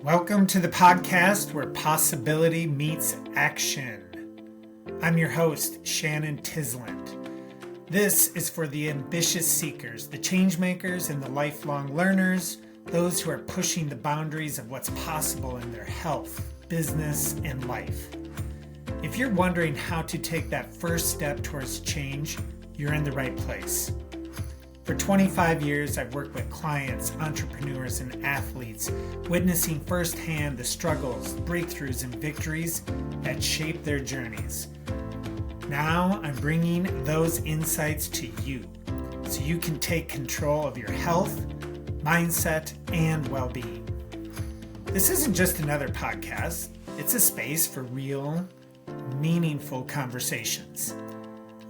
Welcome to the podcast where possibility meets action. I'm your host, Shanon Tysland. This is for the ambitious seekers, the change makers, and the lifelong learners, those who are pushing the boundaries of what's possible in their health, business, and life. If you're wondering how to take that first step towards change, you're in the right place. For 25 years, I've worked with clients, entrepreneurs, and athletes, witnessing firsthand the struggles, breakthroughs, and victories that shape their journeys. Now, I'm bringing those insights to you so you can take control of your health, mindset, and well-being. This isn't just another podcast. It's a space for real, meaningful conversations.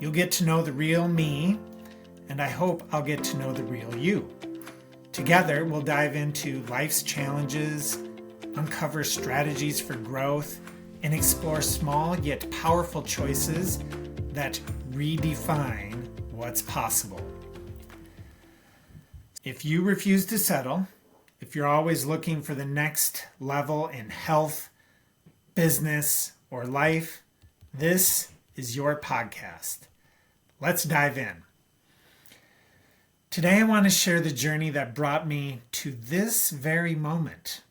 You'll get to know the real me, and I hope I'll get to know the real you. Together, we'll dive into life's challenges, uncover strategies for growth, and explore small yet powerful choices that redefine what's possible. If you refuse to settle, if you're always looking for the next level in health, business, or life, this is your podcast. Let's dive in. Today I want to share the journey that brought me to this very moment.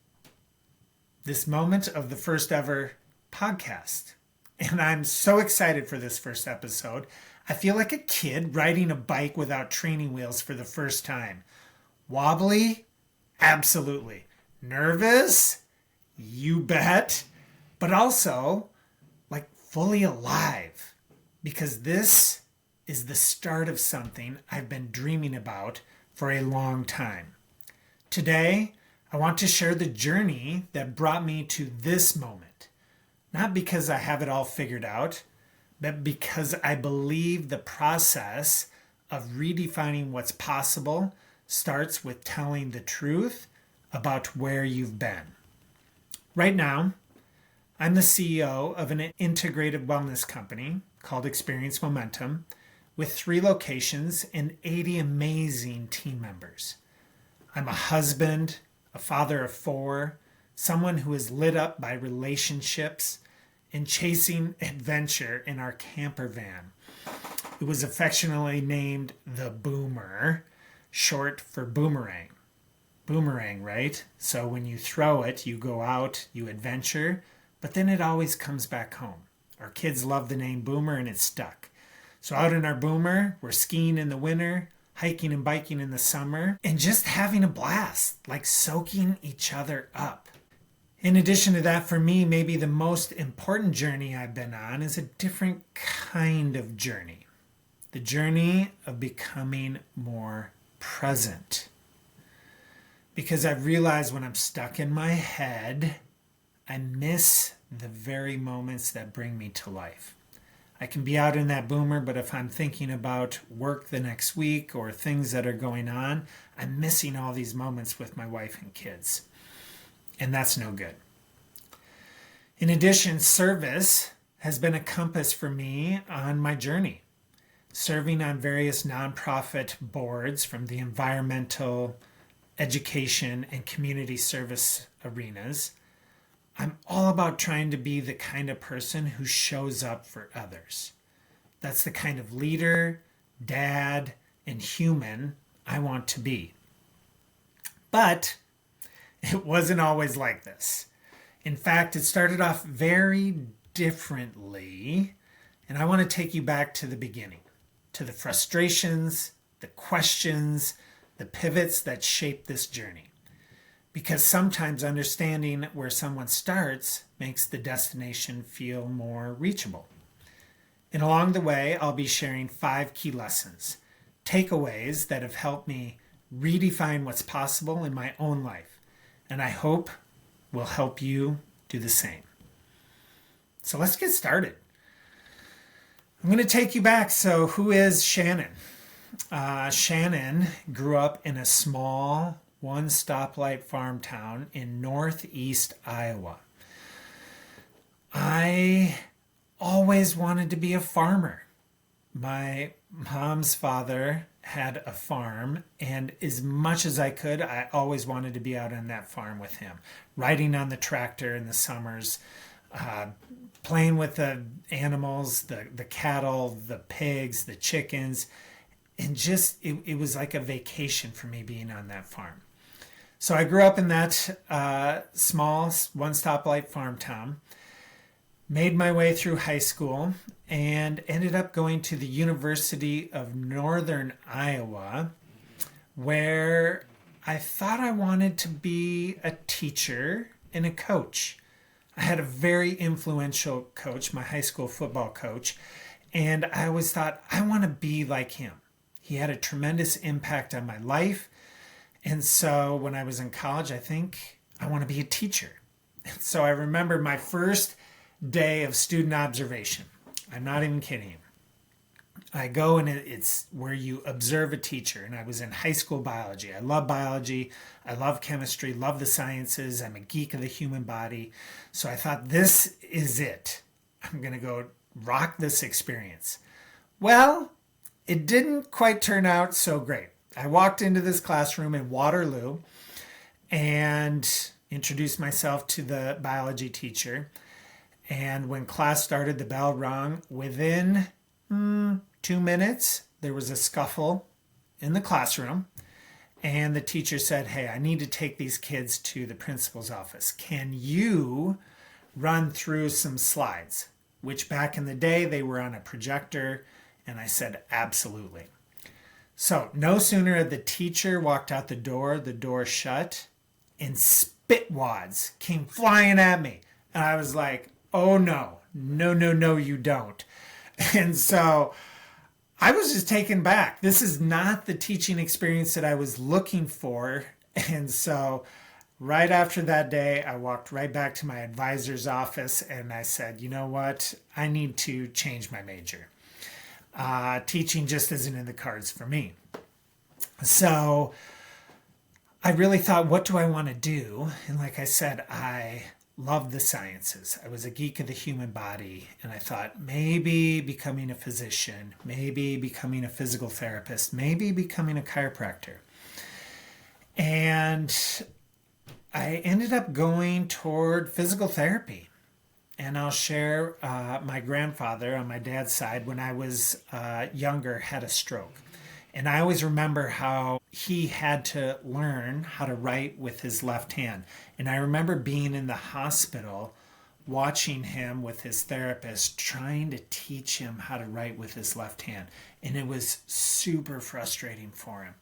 This moment of the first ever podcast. And I'm so excited for this first episode. I feel like a kid riding a bike without training wheels for the first time. Wobbly? Absolutely. Nervous? You bet. But also, like fully alive. Because this is the start of something I've been dreaming about for a long time. Today, I want to share the journey that brought me to this moment. Not because I have it all figured out, but because I believe the process of redefining what's possible starts with telling the truth about where you've been. Right now, I'm the CEO of an integrated wellness company called Experience Momentum, with 3 locations and 80 amazing team members. I'm a husband, a father of 4, someone who is lit up by relationships and chasing adventure in our camper van. It was affectionately named the Boomer, short for boomerang. Boomerang, right? So when you throw it, you go out, you adventure, but then it always comes back home. Our kids love the name Boomer and it's stuck. So out in our Boomer, we're skiing in the winter, hiking and biking in the summer, and just having a blast, like soaking each other up. In addition to that, for me, maybe the most important journey I've been on is a different kind of journey. The journey of becoming more present. Because I've realized when I'm stuck in my head, I miss the very moments that bring me to life. I can be out in that Boomer, but if I'm thinking about work the next week or things that are going on, I'm missing all these moments with my wife and kids. And that's no good. In addition, service has been a compass for me on my journey. Serving on various nonprofit boards from the environmental, education, and community service arenas, I'm all about trying to be the kind of person who shows up for others. That's the kind of leader, dad, and human I want to be. But it wasn't always like this. In fact, it started off very differently, and I want to take you back to the beginning, to the frustrations, the questions, the pivots that shaped this journey. Because sometimes understanding where someone starts makes the destination feel more reachable. And along the way, I'll be sharing 5 key lessons, takeaways that have helped me redefine what's possible in my own life. And I hope will help you do the same. So let's get started. I'm going to take you back. So who is Shanon? Shanon grew up in a small 1-stoplight farm town in northeast Iowa. I always wanted to be a farmer. My mom's father had a farm, and as much as I could, I always wanted to be out on that farm with him, riding on the tractor in the summers, uh, playing with the animals, the cattle, the pigs, the chickens, and just it was like a vacation for me being on that farm. So I grew up in that small one-stoplight farm town, made my way through high school, and ended up going to the University of Northern Iowa, where I thought I wanted to be a teacher and a coach. I had a very influential coach, my high school football coach, and I always thought, I want to be like him. He had a tremendous impact on my life. And so when I was in college, I think I want to be a teacher. And so I remember my first day of student observation. I'm not even kidding. I go and it's where you observe a teacher. And I was in high school biology. I love biology. I love chemistry, love the sciences. I'm a geek of the human body. So I thought, this is it. I'm going to go rock this experience. Well, it didn't quite turn out so great. I walked into this classroom in Waterloo and introduced myself to the biology teacher. And when class started, the bell rang. Within 2 minutes, there was a scuffle in the classroom. And the teacher said, hey, I need to take these kids to the principal's office. Can you run through some slides? Which back in the day, they were on a projector. And I said, absolutely. So no sooner had the teacher walked out the door shut, and spit wads came flying at me. And I was like, oh no, you don't. And so I was just taken back. This is not the teaching experience that I was looking for. And so right after that day, I walked right back to my advisor's office and I said, you know what? I need to change my major. Teaching just isn't in the cards for me. So I really thought, what do I want to do? And like I said, I loved the sciences. I was a geek of the human body. And I thought maybe becoming a physician, maybe becoming a physical therapist, maybe becoming a chiropractor. And I ended up going toward physical therapy. And I'll share my grandfather on my dad's side, when I was younger, had a stroke. And I always remember how he had to learn how to write with his left hand. And I remember being in the hospital, watching him with his therapist, trying to teach him how to write with his left hand. And it was super frustrating for him.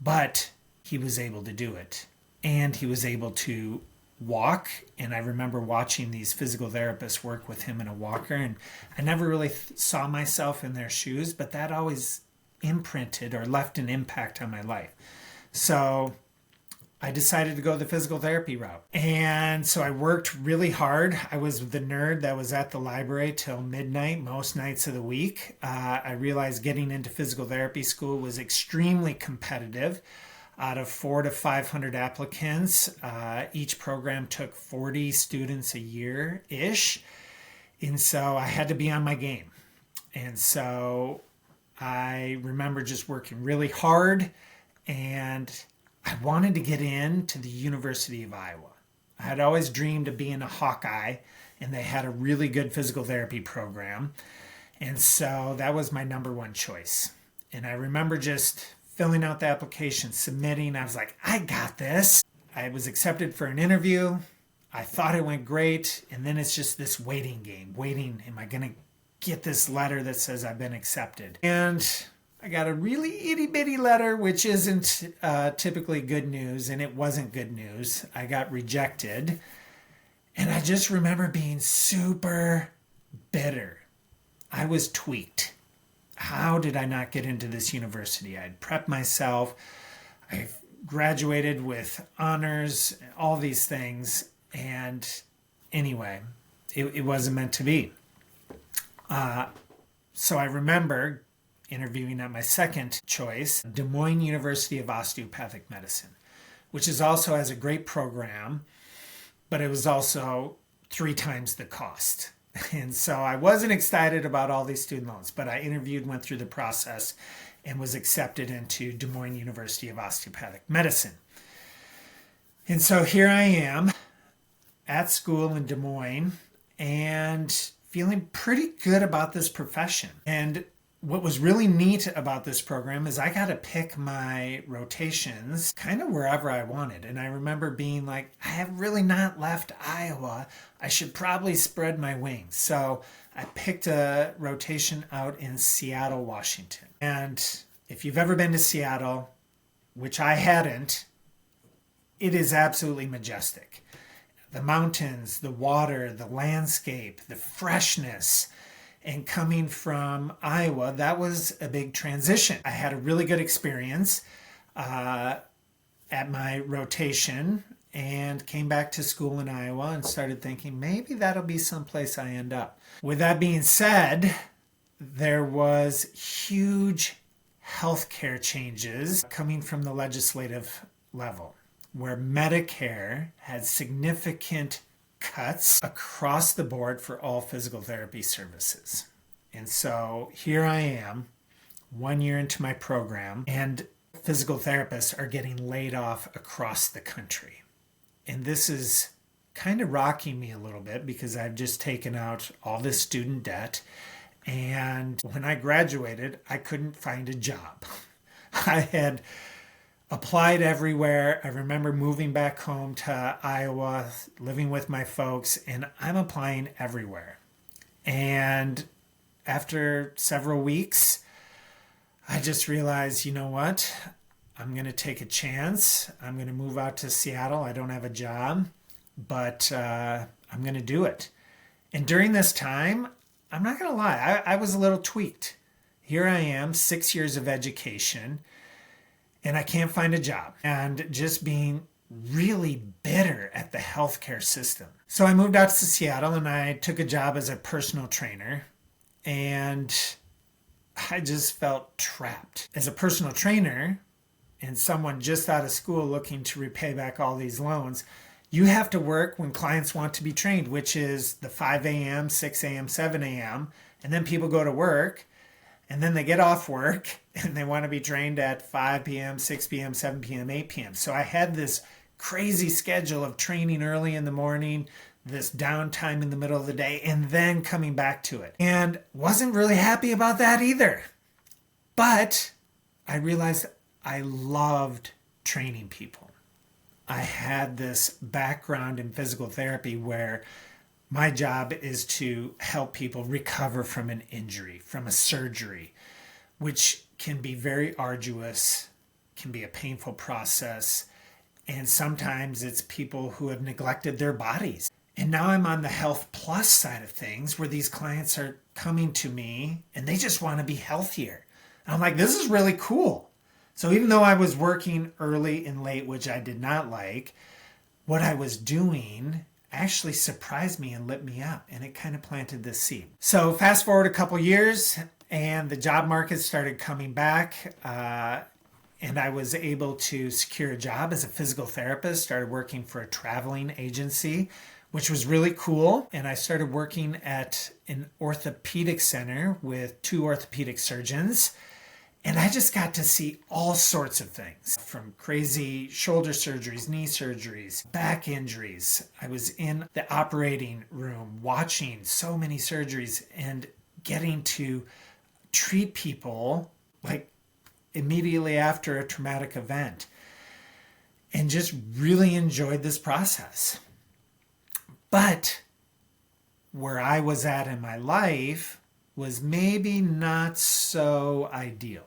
But he was able to do it. And he was able to walk. And I remember watching these physical therapists work with him in a walker. And I never really saw myself in their shoes, but that always imprinted or left an impact on my life. So I decided to go the physical therapy route. And so I worked really hard. I was the nerd that was at the library till midnight most nights of the week. I realized getting into physical therapy school was extremely competitive. Out of 400 to 500 applicants, each program took 40 students a year-ish. And so I had to be on my game. And so I remember just working really hard, and I wanted to get into the University of Iowa. I had always dreamed of being a Hawkeye, and they had a really good physical therapy program. And so that was my number one choice. And I remember just filling out the application, submitting. I was like, I got this. I was accepted for an interview. I thought it went great. And then it's just this waiting game. Waiting, am I going to get this letter that says I've been accepted? And I got a really itty bitty letter, which isn't typically good news. And it wasn't good news. I got rejected. And I just remember being super bitter. I was tweaked. How did I not get into this university? I'd prepped myself. I graduated with honors, all these things. And anyway, it wasn't meant to be. So I remember interviewing at my second choice, Des Moines University of Osteopathic Medicine, which is also has a great program, but it was also 3 times the cost. And so I wasn't excited about all these student loans, but I interviewed, went through the process, and was accepted into Des Moines University of Osteopathic Medicine. And so here I am at school in Des Moines and feeling pretty good about this profession. And what was really neat about this program is I got to pick my rotations kind of wherever I wanted. And I remember being like, I have really not left Iowa. I should probably spread my wings. So I picked a rotation out in Seattle, Washington. And if you've ever been to Seattle, which I hadn't, it is absolutely majestic. The mountains, the water, the landscape, the freshness. And coming from Iowa, that was a big transition. I had a really good experience at my rotation and came back to school in Iowa and started thinking maybe that'll be someplace I end up. With that being said, there was huge healthcare changes coming from the legislative level, where Medicare had significant cuts across the board for all physical therapy services. And so here I am, 1 year into my program, and physical therapists are getting laid off across the country. And this is kind of rocking me a little bit because I've just taken out all this student debt. And when I graduated, I couldn't find a job. I had applied everywhere. I remember moving back home to Iowa, living with my folks, and I'm applying everywhere. And after several weeks, I just realized, you know what? I'm going to take a chance. I'm going to move out to Seattle. I don't have a job, but I'm going to do it. And during this time, I'm not going to lie, I was a little tweaked. Here I am, 6 years of education, and I can't find a job, and just being really bitter at the healthcare system. So I moved out to Seattle and I took a job as a personal trainer, and I just felt trapped. As a personal trainer and someone just out of school looking to repay back all these loans, you have to work when clients want to be trained, which is the 5 a.m., 6 a.m., 7 a.m., and then people go to work. And then they get off work and they want to be trained at 5 p.m., 6 p.m., 7 p.m., 8 p.m. So I had this crazy schedule of training early in the morning, this downtime in the middle of the day, and then coming back to it. And wasn't really happy about that either. But I realized I loved training people. I had this background in physical therapy where my job is to help people recover from an injury, from a surgery, which can be very arduous, can be a painful process, and sometimes it's people who have neglected their bodies. And now I'm on the health plus side of things where these clients are coming to me and they just want to be healthier. And I'm like, this is really cool. So even though I was working early and late, which I did not like, what I was doing actually surprised me and lit me up, and it kind of planted this seed. So fast forward a couple years and the job market started coming back, and I was able to secure a job as a physical therapist, started working for a traveling agency, which was really cool. And I started working at an orthopedic center with 2 orthopedic surgeons. And I just got to see all sorts of things, from crazy shoulder surgeries, knee surgeries, back injuries. I was in the operating room watching so many surgeries and getting to treat people like immediately after a traumatic event, and just really enjoyed this process. But where I was at in my life was maybe not so ideal.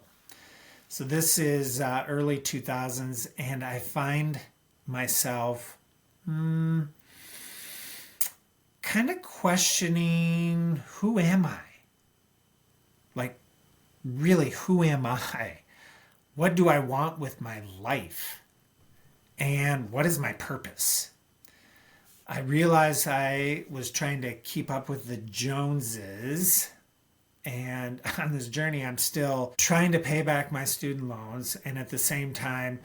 So this is early 2000s, and I find myself kind of questioning, who am I? Like, really, who am I? What do I want with my life? And what is my purpose? I realized I was trying to keep up with the Joneses. And on this journey, I'm still trying to pay back my student loans, and at the same time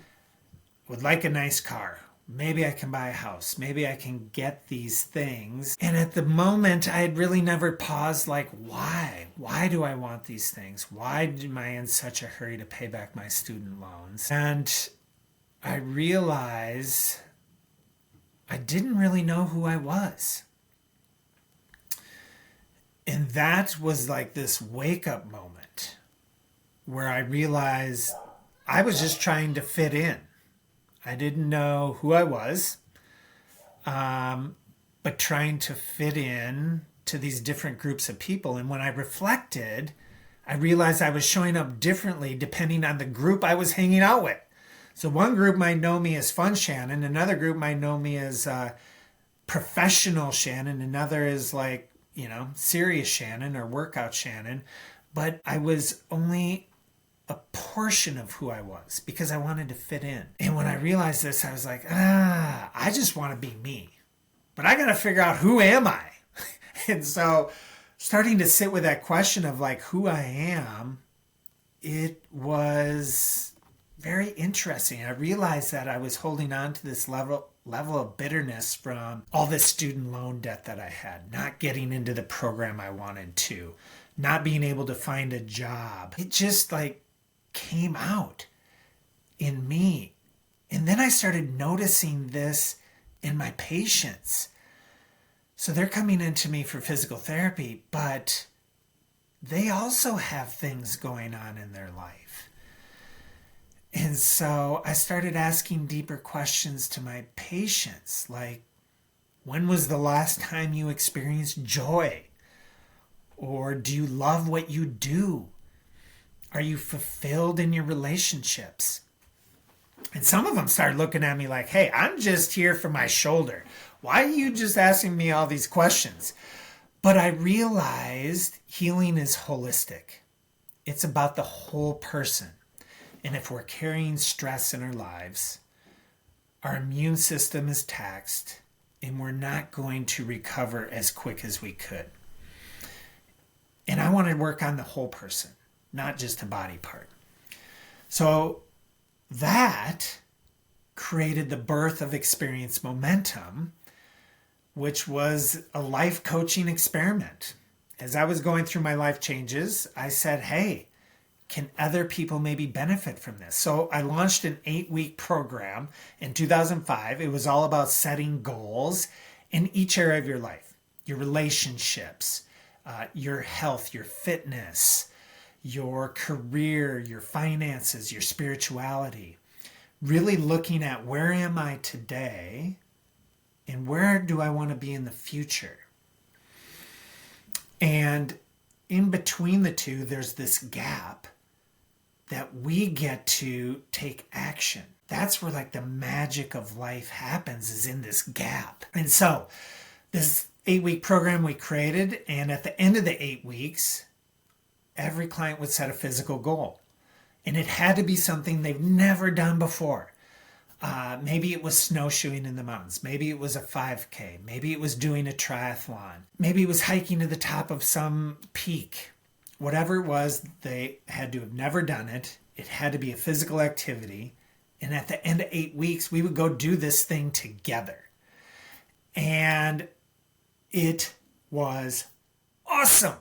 would like a nice car, maybe I can buy a house. Maybe I can get these things. And at the moment, I had really never paused like, why? Why do I want these things? Why am I in such a hurry to pay back my student loans? And I realized I didn't really know who I was. And that was like this wake-up moment where I realized I was just trying to fit in. I didn't know who I was, but trying to fit in to these different groups of people. And when I reflected, I realized I was showing up differently depending on the group I was hanging out with. So one group might know me as Fun Shannon, another group might know me as Professional Shannon, another is like, Serious Shannon or Workout Shannon. But I was only a portion of who I was because I wanted to fit in. And when I realized this, I was like, I just want to be me. But I got to figure out, who am I? And so starting to sit with that question of like who I am, it was very interesting. I realized that I was holding on to this level of bitterness from all this student loan debt that I had, not getting into the program I wanted to, not being able to find a job. It just like came out in me. And then I started noticing this in my patients. So they're coming into me for physical therapy, but they also have things going on in their life. And so I started asking deeper questions to my patients, like, when was the last time you experienced joy? Or do you love what you do? Are you fulfilled in your relationships? And some of them started looking at me like, hey, I'm just here for my shoulder. Why are you just asking me all these questions? But I realized healing is holistic. It's about the whole person. And if we're carrying stress in our lives, our immune system is taxed and we're not going to recover as quick as we could. And I want to work on the whole person, not just a body part. So that created the birth of Experience Momentum, which was a life coaching experiment. As I was going through my life changes, I said, hey, can other people maybe benefit from this? So I launched an 8-week program in 2005. It was all about setting goals in each area of your life, your relationships, your health, your fitness, your career, your finances, your spirituality. Really looking at, where am I today and where do I want to be in the future? And in between the two, there's this gap that we get to take action. That's where like the magic of life happens, is in this gap. And so this 8-week program we created, and at the end of the 8 weeks, every client would set a physical goal. And it had to be something they've never done before. Maybe it was snowshoeing in the mountains. Maybe it was a 5K. Maybe it was doing a triathlon. Maybe it was hiking to the top of some peak. Whatever it was, they had to have never done it. It had to be a physical activity. And at the end of 8 weeks, we would go do this thing together. And it was awesome.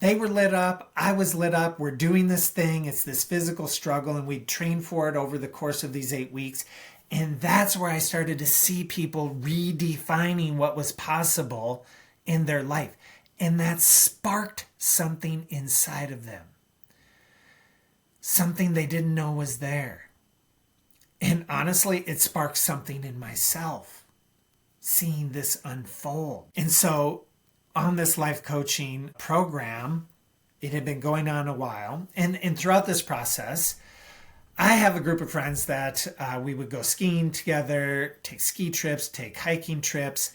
They were lit up. I was lit up. We're doing this thing. It's this physical struggle, and we'd train for it over the course of these 8 weeks. And that's where I started to see people redefining what was possible in their life. And that sparked something inside of them. Something they didn't know was there. And honestly, it sparked something in myself, seeing this unfold. And so on this life coaching program, it had been going on a while. And throughout this process, I have a group of friends that we would go skiing together, take ski trips, take hiking trips.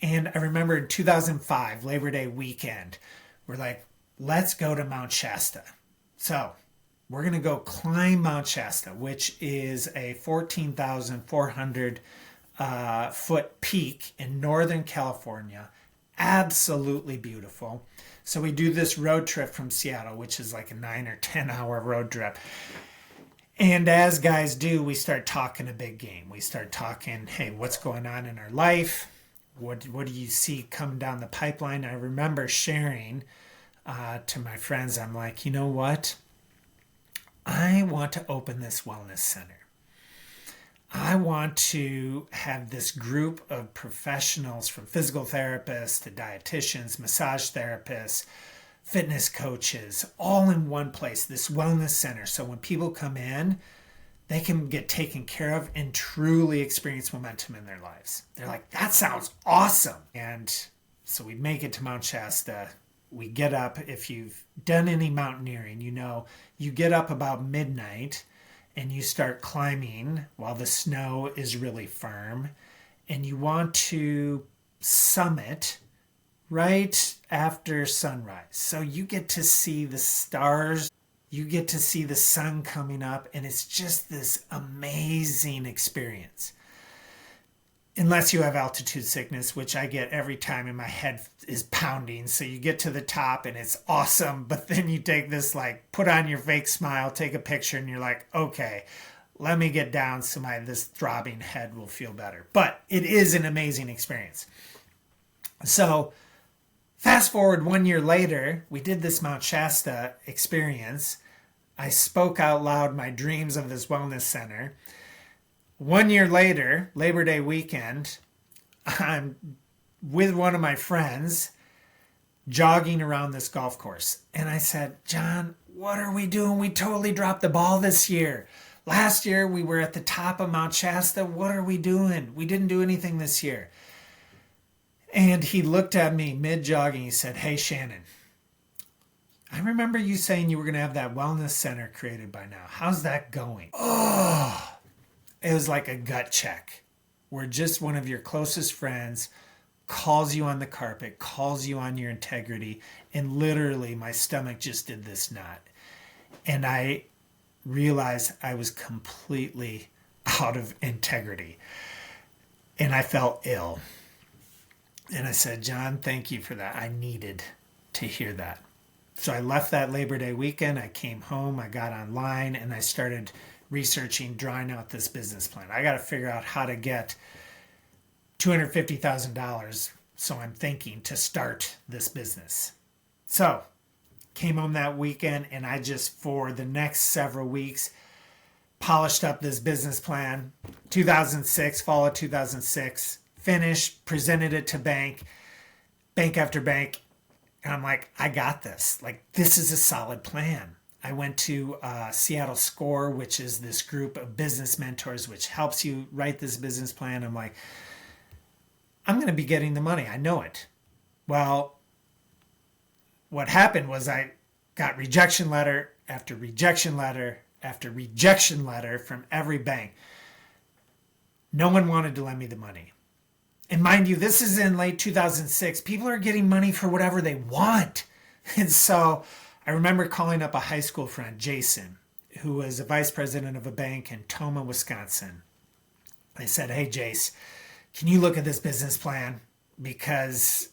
And I remember in 2005, Labor Day weekend, we're like, let's go to Mount Shasta. So we're going to go climb Mount Shasta, which is a 14,400 foot peak in Northern California. Absolutely beautiful. So we do this road trip from Seattle, which is like a 9 or 10 hour road trip. And as guys do, we start talking a big game. We start talking, hey, what's going on in our life? What do you see coming down the pipeline? I remember sharing to my friends, I'm like, you know what? I want to open this wellness center. I want to have this group of professionals, from physical therapists to dietitians, massage therapists, fitness coaches, all in one place, this wellness center. So when people come in, they can get taken care of and truly experience momentum in their lives. They're like, that sounds awesome. And so we make it to Mount Shasta. We get up. If you've done any mountaineering, you know, you get up about midnight and you start climbing while the snow is really firm. And you want to summit right after sunrise. So you get to see the stars, you get to see the sun coming up, and it's just this amazing experience. Unless you have altitude sickness, which I get every time, and my head is pounding. So you get to the top and it's awesome, but then you take this, like, put on your fake smile, take a picture, and you're like, okay, let me get down so this throbbing head will feel better. But it is an amazing experience. So fast forward 1 year later, we did this Mount Shasta experience. I spoke out loud my dreams of this wellness center. 1 year later, Labor Day weekend, I'm with one of my friends jogging around this golf course. And I said, John, what are we doing? We totally dropped the ball this year. Last year, we were at the top of Mount Shasta. What are we doing? We didn't do anything this year. And he looked at me mid-jogging. He said, hey, Shanon, I remember you saying you were going to have that wellness center created by now. How's that going? Oh, it was like a gut check where just one of your closest friends calls you on the carpet, calls you on your integrity, and literally my stomach just did this knot. And I realized I was completely out of integrity. And I felt ill. And I said, John, thank you for that. I needed to hear that. So I left that Labor Day weekend. I came home, I got online, and I started researching, drawing out this business plan. I got to figure out how to get $250,000, so I'm thinking, to start this business. So came home that weekend, and I just, for the next several weeks, polished up this business plan. 2006, fall of 2006, finished, presented it to bank after bank. And I'm like, I got this. Like, this is a solid plan. I went to Seattle SCORE, which is this group of business mentors, which helps you write this business plan. I'm like, I'm going to be getting the money. I know it. Well, what happened was I got rejection letter after rejection letter after rejection letter from every bank. No one wanted to lend me the money. And mind you, this is in late 2006. People are getting money for whatever they want. And so I remember calling up a high school friend, Jason, who was a vice president of a bank in Toma, Wisconsin. I said, hey, Jace, can you look at this business plan? Because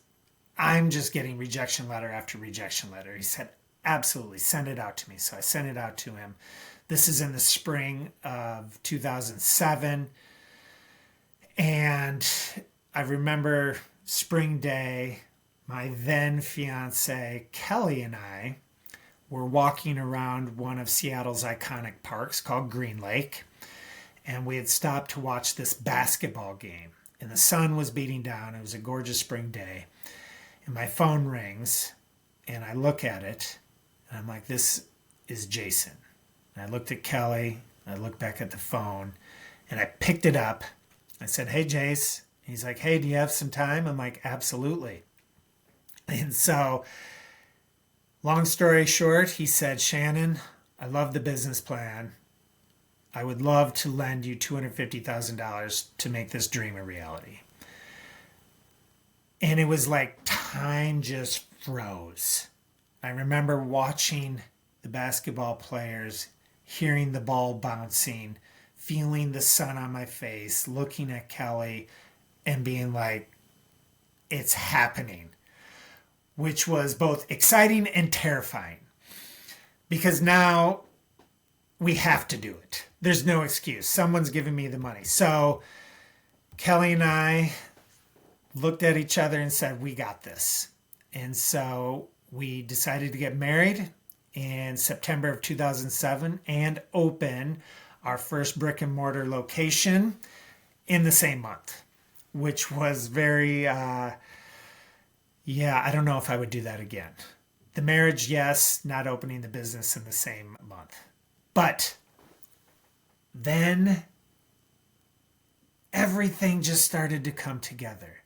I'm just getting rejection letter after rejection letter. He said, absolutely, send it out to me. So I sent it out to him. This is in the spring of 2007. And I remember spring day, my then fiance, Kelly, and I were walking around one of Seattle's iconic parks called Green Lake. And we had stopped to watch this basketball game. And the sun was beating down. It was a gorgeous spring day. And my phone rings, and I look at it, and I'm like, this is Jason. And I looked at Kelly, and I looked back at the phone, and I picked it up. I said, hey, Jace. He's like, hey, do you have some time? I'm like, absolutely. And so, long story short, he said, Shanon, I love the business plan. I would love to lend you $250,000 to make this dream a reality. And it was like time just froze. I remember watching the basketball players, hearing the ball bouncing, feeling the sun on my face, looking at Kelly and being like, it's happening, which was both exciting and terrifying. Because now we have to do it. There's no excuse. Someone's giving me the money. So Kelly and I looked at each other and said, we got this. And so we decided to get married in September of 2007 and open our first brick and mortar location in the same month, which was very, I don't know if I would do that again. The marriage, yes, not opening the business in the same month. But then everything just started to come together.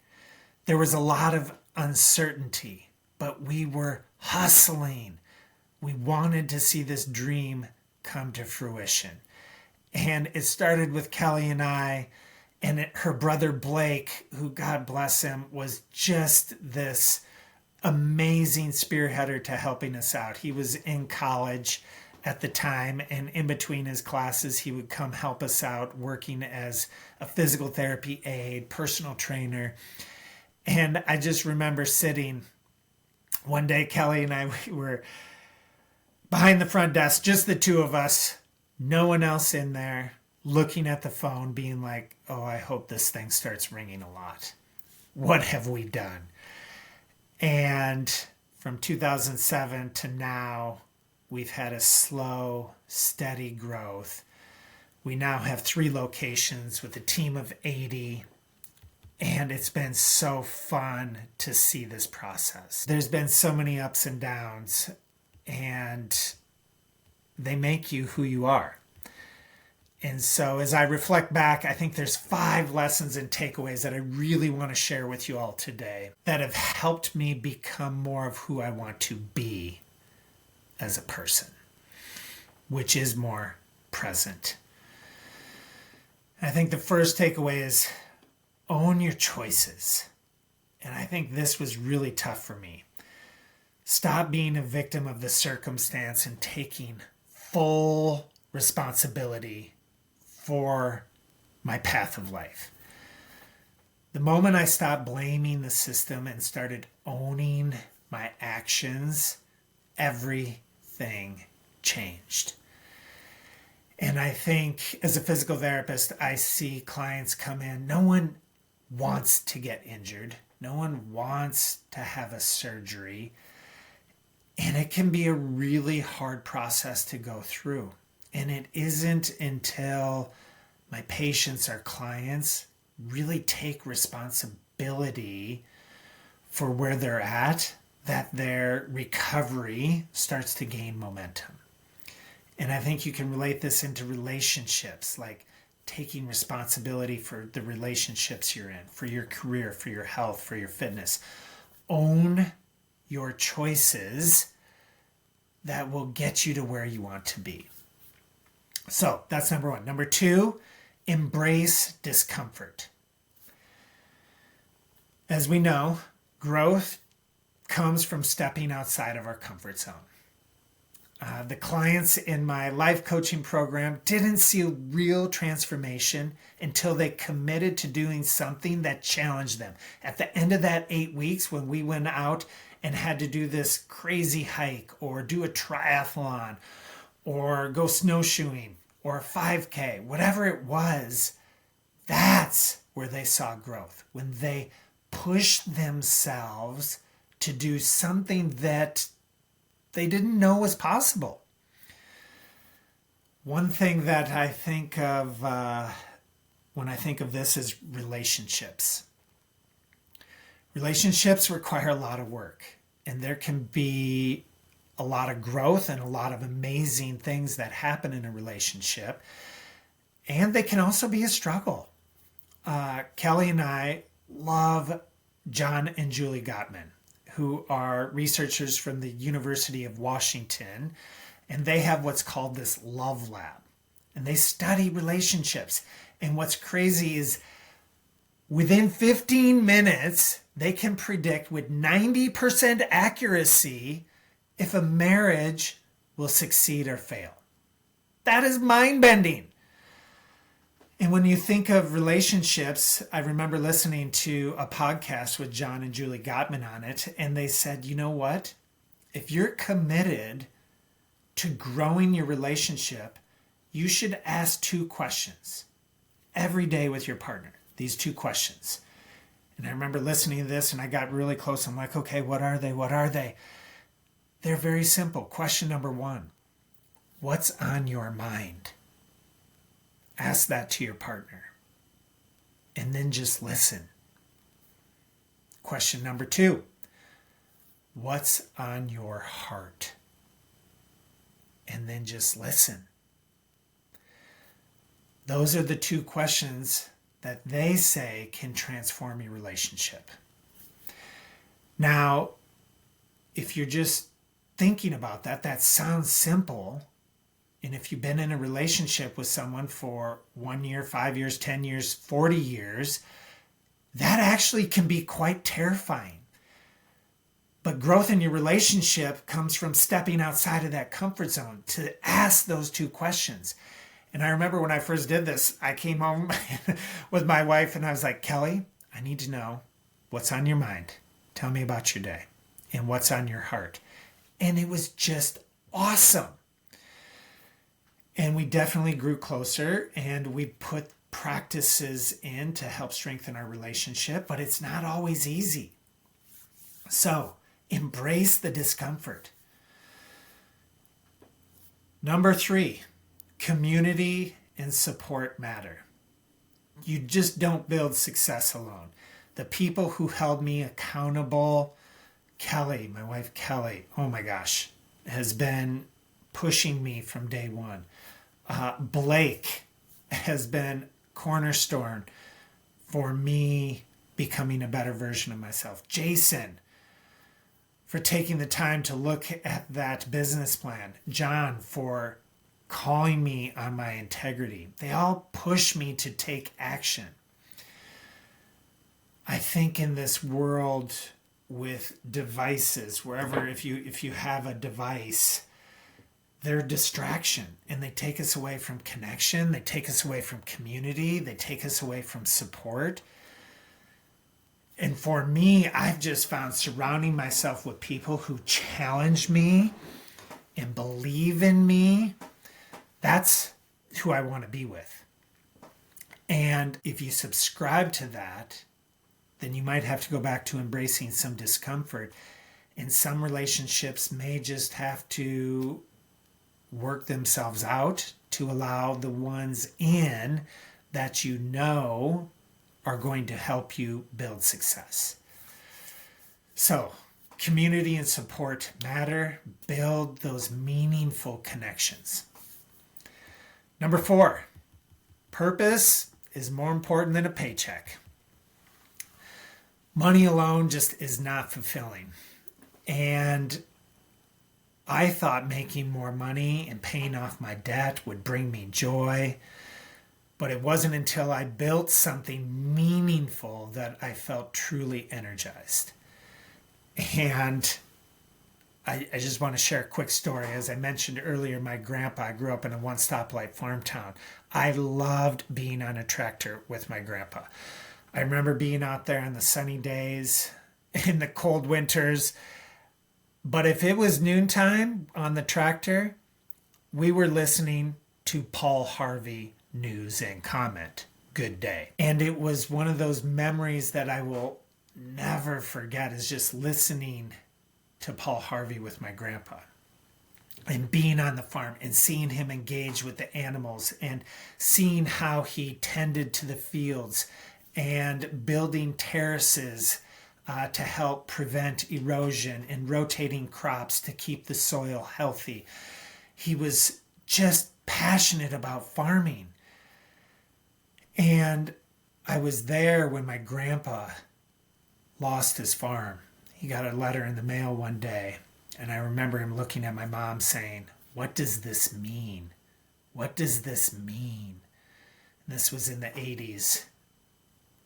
There was a lot of uncertainty, but we were hustling. We wanted to see this dream come to fruition. And it started with Kelly and I, and her brother Blake, who, God bless him, was just this amazing spearheader to helping us out. He was in college at the time, and in between his classes, he would come help us out working as a physical therapy aide, personal trainer. And I just remember sitting one day, Kelly and I were behind the front desk, just the two of us, no one else in there, looking at the phone, being like, oh, I hope this thing starts ringing a lot. What have we done? And from 2007 to now, we've had a slow, steady growth. We now have 3 locations with a team of 80. And it's been so fun to see this process. There's been so many ups and downs, and they make you who you are. And so as I reflect back, I think there's 5 lessons and takeaways that I really want to share with you all today that have helped me become more of who I want to be as a person, which is more present. I think the first takeaway is own your choices. And I think this was really tough for me. Stop being a victim of the circumstance and taking full responsibility for my path of life. The moment I stopped blaming the system and started owning my actions, everything changed. And I think as a physical therapist, I see clients come in. No one wants to get injured. No one wants to have a surgery. And it can be a really hard process to go through. And it isn't until my patients or clients really take responsibility for where they're at that their recovery starts to gain momentum. And I think you can relate this into relationships, like taking responsibility for the relationships you're in, for your career, for your health, for your fitness. Own your choices that will get you to where you want to be. So that's number 1. Number 2, embrace discomfort. As we know, growth comes from stepping outside of our comfort zone. The clients in my life coaching program didn't see a real transformation until they committed to doing something that challenged them. At the end of that 8 weeks, when we went out and had to do this crazy hike or do a triathlon or go snowshoeing or a 5K, whatever it was, that's where they saw growth. When they pushed themselves to do something that they didn't know was possible. One thing that I think of when I think of this is relationships. Relationships require a lot of work, and there can be a lot of growth and a lot of amazing things that happen in a relationship, and they can also be a struggle. Kelly and I love John and Julie Gottman, who are researchers from the University of Washington, and they have what's called this love lab, and they study relationships. And what's crazy is within 15 minutes, they can predict with 90% accuracy if a marriage will succeed or fail. That is mind-bending. And when you think of relationships, I remember listening to a podcast with John and Julie Gottman on it, and they said, you know what? If you're committed to growing your relationship, you should ask 2 questions every day with your partner. These 2 questions. And I remember listening to this and I got really close. I'm like, okay, what are they? What are they? They're very simple. Question number 1, what's on your mind? Ask that to your partner. And then just listen. Question number 2, what's on your heart? And then just listen. Those are the 2 questions that they say can transform your relationship. Now, if you're just thinking about that, that sounds simple. And if you've been in a relationship with someone for 1 year, 5 years, 10 years, 40 years, that actually can be quite terrifying. But growth in your relationship comes from stepping outside of that comfort zone to ask those 2 questions. And I remember when I first did this, I came home with my wife and I was like, Kelly, I need to know what's on your mind. Tell me about your day and what's on your heart. And it was just awesome. And we definitely grew closer and we put practices in to help strengthen our relationship, but it's not always easy. So embrace the discomfort. Number 3, community and support matter. You just don't build success alone. The people who held me accountable, Kelly, my wife Kelly, oh my gosh, has been pushing me from day one. Blake has been cornerstone for me becoming a better version of myself. Jason, for taking the time to look at that business plan. John, for calling me on my integrity. They all push me to take action. I think in this world with devices, wherever, if you have a device, they're a distraction and they take us away from connection. They take us away from community. They take us away from support. And for me, I've just found surrounding myself with people who challenge me and believe in me, that's who I want to be with. And if you subscribe to that, then you might have to go back to embracing some discomfort. And some relationships may just have to work themselves out to allow the ones in that you know are going to help you build success. So, community and support matter. Build those meaningful connections. Number 4, purpose is more important than a paycheck. Money alone just is not fulfilling. And I thought making more money and paying off my debt would bring me joy. But it wasn't until I built something meaningful that I felt truly energized. And I just want to share a quick story. As I mentioned earlier, my grandpa, I grew up in a one-stoplight farm town. I loved being on a tractor with my grandpa. I remember being out there on the sunny days, in the cold winters. But if it was noontime on the tractor, we were listening to Paul Harvey news and comment. Good day. And it was one of those memories that I will never forget, is just listening to Paul Harvey with my grandpa and being on the farm and seeing him engage with the animals and seeing how he tended to the fields and building terraces to help prevent erosion and rotating crops to keep the soil healthy. He was just passionate about farming. And I was there when my grandpa lost his farm. He got a letter in the mail one day, and I remember him looking at my mom saying, "What does this mean? What does this mean?" And this was in the 80s,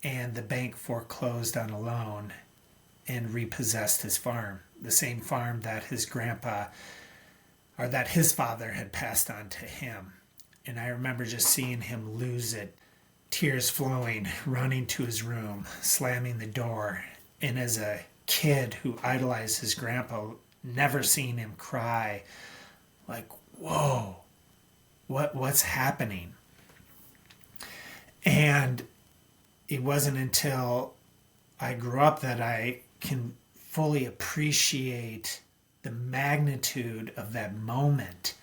and the bank foreclosed on a loan and repossessed his farm, the same farm that his grandpa, or that his father had passed on to him. And I remember just seeing him lose it, tears flowing, running to his room, slamming the door. And as a kid who idolized his grandpa, never seeing him cry, like, whoa, What's happening? And it wasn't until I grew up that I can fully appreciate the magnitude of that moment.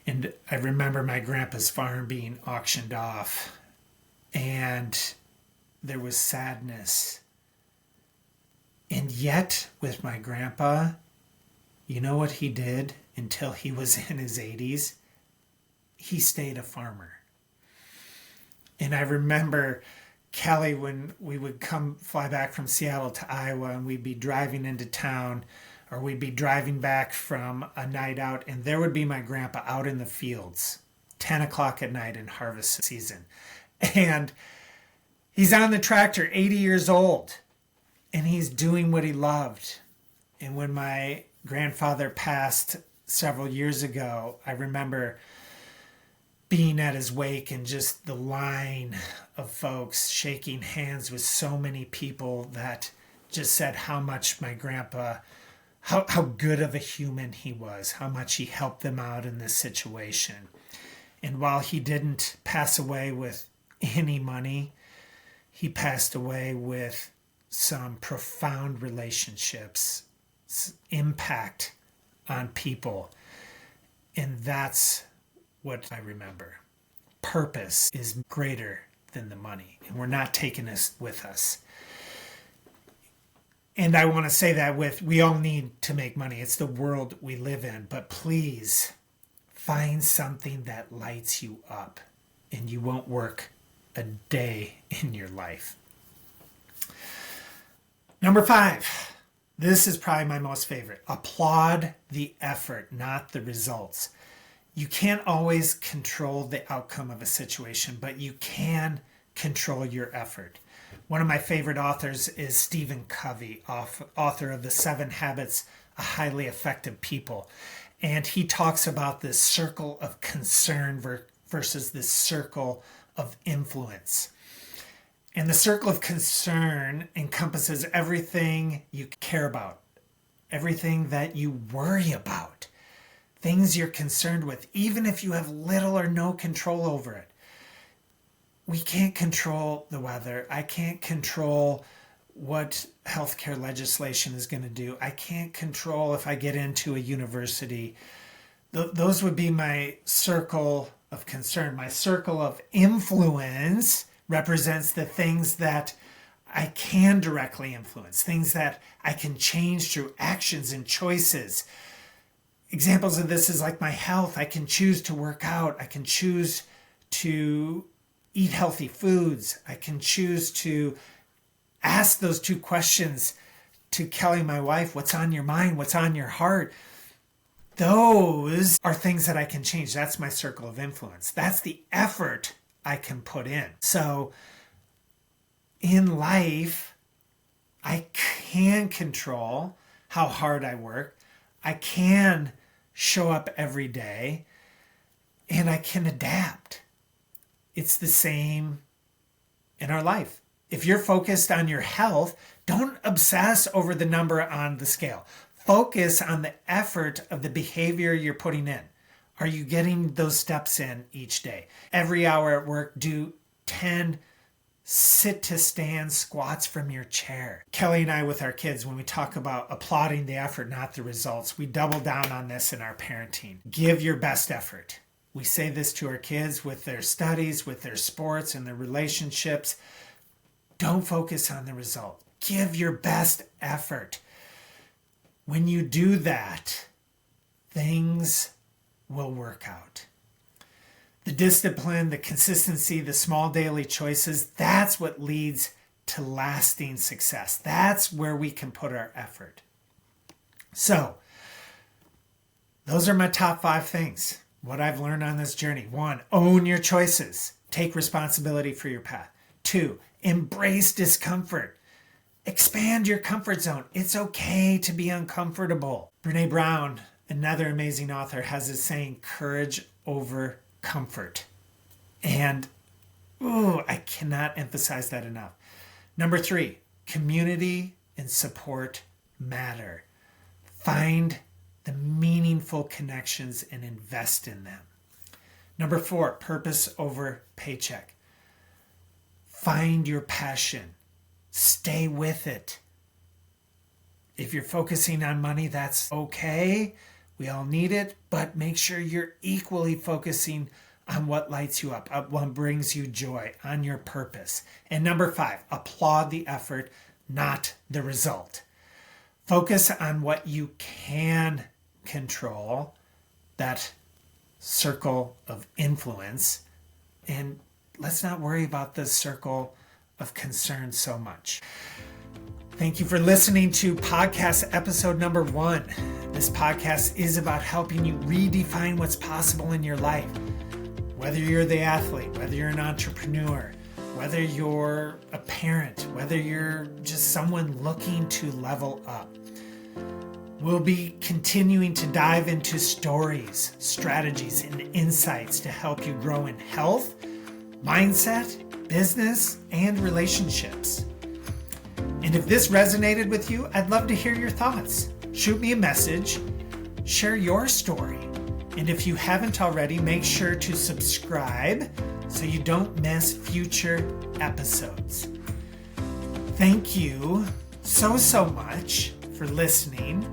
And I remember my grandpa's farm being auctioned off, and there was sadness. And yet, with my grandpa, you know what he did until he was in his 80s? He stayed a farmer. And I remember Kelly, when we would fly back from Seattle to Iowa, and we'd be driving into town, or we'd be driving back from a night out, and there would be my grandpa out in the fields, 10 o'clock at night in harvest season. And he's on the tractor, 80 years old, and he's doing what he loved. And when my grandfather passed several years ago, I remember being at his wake and just the line of folks shaking hands with so many people that just said how much my grandpa, how good of a human he was, how much he helped them out in this situation. And while he didn't pass away with any money, he passed away with some profound relationships, impact on people. And that's what I remember. Purpose is greater than the money, and we're not taking this with us. And I want to say that we all need to make money. It's the world we live in, but please find something that lights you up, and you won't work a day in your life. Number 5. This is probably my most favorite. Applaud the effort, not the results. You can't always control the outcome of a situation, but you can control your effort. One of my favorite authors is Stephen Covey, author of The 7 Habits of Highly Effective People. And he talks about this circle of concern versus this circle of influence. And the circle of concern encompasses everything you care about, everything that you worry about, things you're concerned with, even if you have little or no control over it. We can't control the weather. I can't control what healthcare legislation is going to do. I can't control if I get into a university. Those would be my circle of concern. My circle of influence represents the things that I can directly influence, things that I can change through actions and choices. Examples of this is like my health. I can choose to work out. I can choose to eat healthy foods. I can choose to ask those 2 questions to Kelly, my wife. What's on your mind? What's on your heart? Those are things that I can change. That's my circle of influence. That's the effort I can put in. So in life, I can control how hard I work. I can show up every day, and I can adapt. It's the same in our life. If you're focused on your health, don't obsess over the number on the scale. Focus on the effort of the behavior you're putting in. Are you getting those steps in each day? Every hour at work, do 10 sit to stand squats from your chair. Kelly and I, with our kids, when we talk about applauding the effort, not the results, we double down on this in our parenting. Give your best effort. We say this to our kids with their studies, with their sports, and their relationships. Don't focus on the result. Give your best effort. When you do that, things will work out. The discipline, the consistency, the small daily choices, that's what leads to lasting success. That's where we can put our effort. So, those are my top 5 things. What I've learned on this journey. 1, own your choices. Take responsibility for your path. 2, embrace discomfort. Expand your comfort zone. It's okay to be uncomfortable. Brene Brown, another amazing author, has this saying, courage over comfort. And I cannot emphasize that enough. Number 3, community and support matter. Find the meaningful connections and invest in them. Number 4, purpose over paycheck. Find your passion. Stay with it. If you're focusing on money, that's okay. We all need it, but make sure you're equally focusing on what lights you up, what brings you joy, on your purpose. And number 5, applaud the effort, not the result. Focus on what you can control, that circle of influence, and let's not worry about the circle of concern so much. Thank you for listening to podcast episode number 1. This podcast is about helping you redefine what's possible in your life. Whether you're the athlete, whether you're an entrepreneur, whether you're a parent, whether you're just someone looking to level up. We'll be continuing to dive into stories, strategies, and insights to help you grow in health, mindset, business, and relationships. And if this resonated with you, I'd love to hear your thoughts. Shoot me a message, share your story. And if you haven't already, make sure to subscribe so you don't miss future episodes. Thank you so much for listening.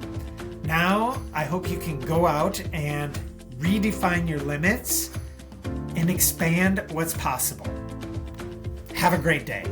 Now, I hope you can go out and redefine your limits and expand what's possible. Have a great day.